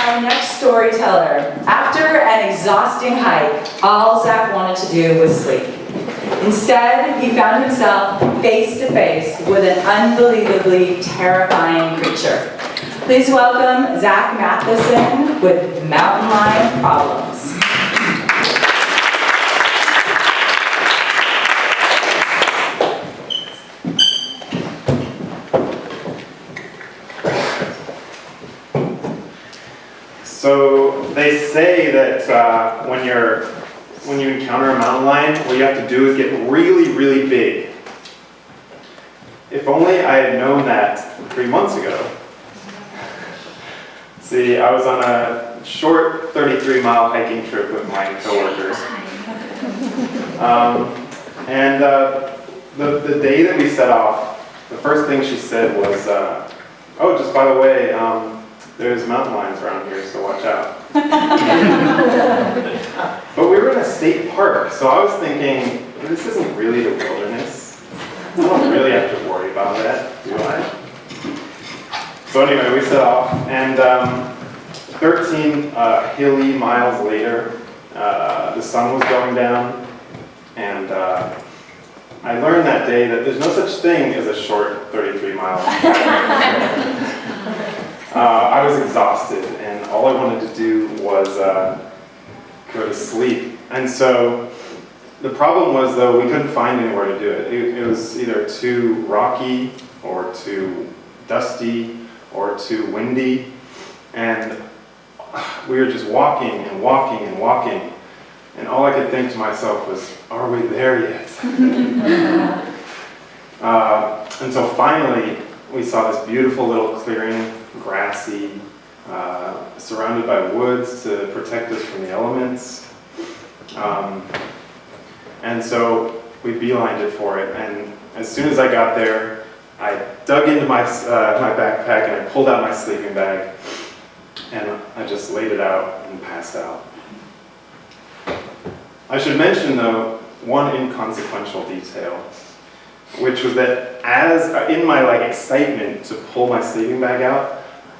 Our next storyteller. After an exhausting hike, all Zach wanted to do was sleep. Instead, he found himself face to face with an unbelievably terrifying creature. Please welcome Zach Matheson with Mountain Lion Problems. So they say that when you encounter a mountain lion, what you have to do is get really, really big. If only I had known that 3 months ago. See, I was on a short 33-mile hiking trip with my coworkers. The day that we set off, the first thing she said was, oh, just by the way, there's mountain lions around here, so watch out. But we were in a state park, so I was thinking, this isn't really the wilderness. I don't really have to worry about that, do I? So anyway, we set off, and 13 hilly miles later, the sun was going down, and I learned that day that there's no such thing as a short 33 miles. I was exhausted, and all I wanted to do was go to sleep. And so the problem was, though, we couldn't find anywhere to do it. It was either too rocky, or too dusty, or too windy. And we were just walking and walking and walking. And all I could think to myself was, are we there yet? Until finally, we saw this beautiful little clearing, grassy, surrounded by woods to protect us from the elements. And so we beelined it for it, and as soon as I got there, I dug into my backpack and I pulled out my sleeping bag, and I just laid it out and passed out. I should mention, though, one inconsequential detail, which was that as in my excitement to pull my sleeping bag out,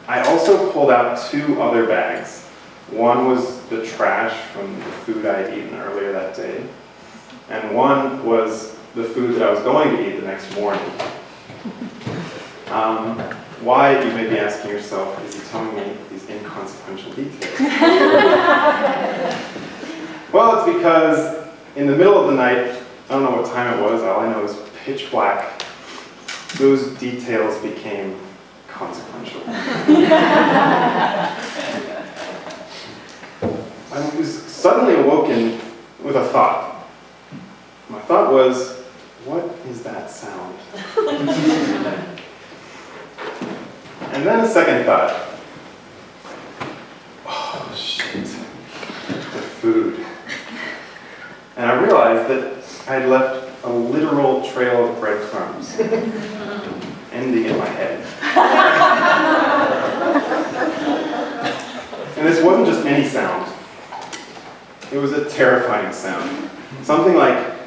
I also pulled out 2 other bags. One was the trash from the food I had eaten earlier that day, and one was the food that I was going to eat the next morning. Why, you may be asking yourself, is he telling me these inconsequential details? Well, it's because in the middle of the night, I don't know what time it was, all I know is pitch black, those details became consequential. I was suddenly awoken with a thought. My thought was, what is that sound? And then a second thought. Oh, shit. The food. And I realized that I had left a literal trail of breadcrumbs ending in my head. And this wasn't just any sound. It was a terrifying sound. Something like...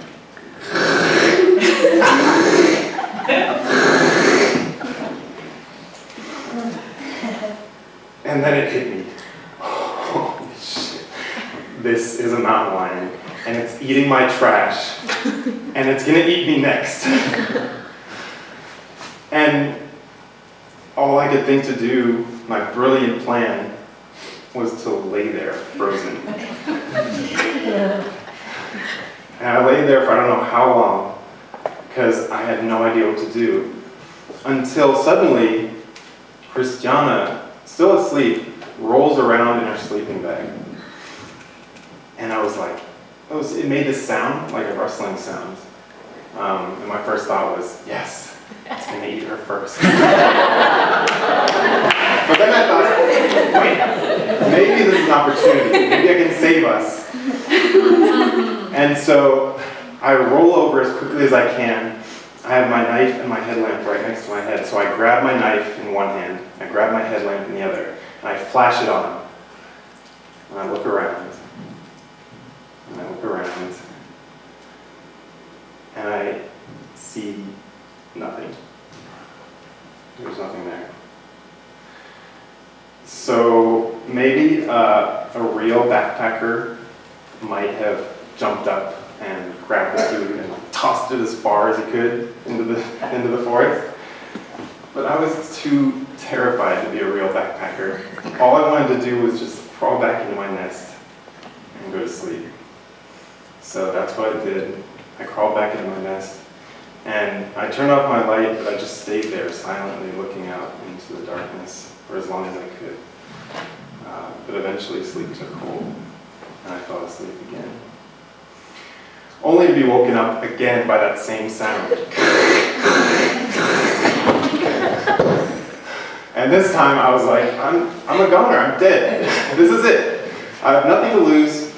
And then it hit me. Holy shit. This is a mountain lion, and it's eating my trash, and it's gonna eat me next. And all I could think to do, my brilliant plan, was to lay there frozen. And I lay there for I don't know how long, because I had no idea what to do. Until suddenly, Christiana, still asleep, rolls around in her sleeping bag. And I was like, it made this sound, like a rustling sound. And my first thought was, yes, it's going to eat her first. But then I thought, wait, maybe this is an opportunity. Maybe I can save us. And so I roll over as quickly as I can. I have my knife and my headlamp right next to my head. So I grab my knife in one hand, I grab my headlamp in the other, and I flash it on. And I look around. And I look around. And I see nothing. There's nothing there. So maybe a real backpacker might have jumped up and grabbed the food and tossed it as far as he could into the forest. But I was too terrified to be a real backpacker. All I wanted to do was just crawl back into my nest and go to sleep. So that's what I did. I crawled back into my nest, and I turned off my light, but I just stayed there silently looking out into the darkness for as long as I could. But eventually sleep took hold, and I fell asleep again. Only to be woken up again by that same sound. And this time I was like, I'm a goner, I'm dead. This is it. I have nothing to lose.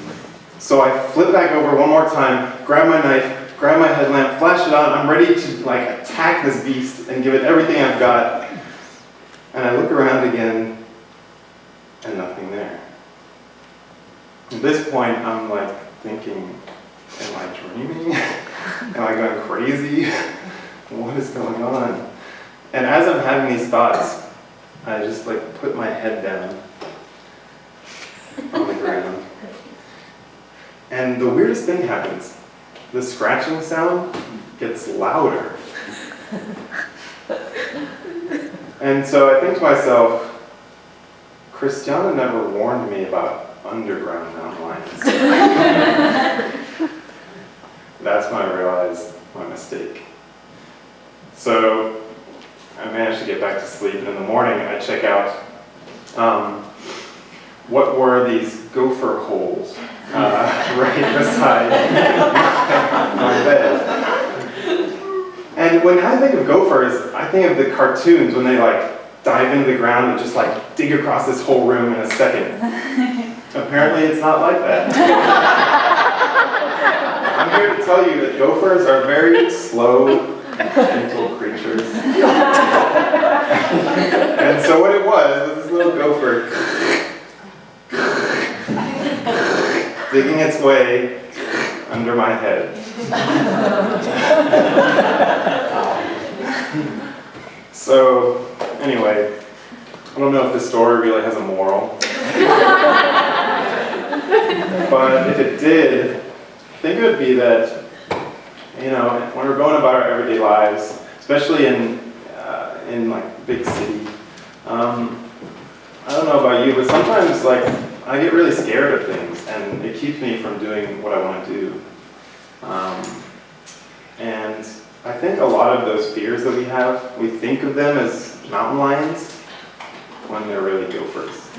So I flip back over one more time, grab my knife, grab my headlamp, flash it on. I'm ready to like attack this beast and give it everything I've got. And I look around again, and nothing there. At this point, I'm like thinking, am I dreaming? Am I going crazy? What is going on? And as I'm having these thoughts, I just like put my head down on the ground. And the weirdest thing happens. The scratching sound gets louder. And so I think to myself, Christiana never warned me about underground mountain lions. That's when I realized my mistake. So I managed to get back to sleep, and in the morning I check out what were these gopher holes right beside my bed. And when I think of gophers, I think of the cartoons when they like dive into the ground and just like dig across this whole room in a second. Apparently it's not like that. I'm here to tell you that gophers are very slow, gentle creatures. And so what it was this little gopher digging its way under my head. So, anyway, I don't know if this story really has a moral. But if it did, I think it would be that, you know, when we're going about our everyday lives, especially in like big city, I don't know about you, but sometimes like I get really scared of things, and it keeps me from doing what I want to do. And I think a lot of those fears that we have, we think of them as mountain lions when they're really gophers.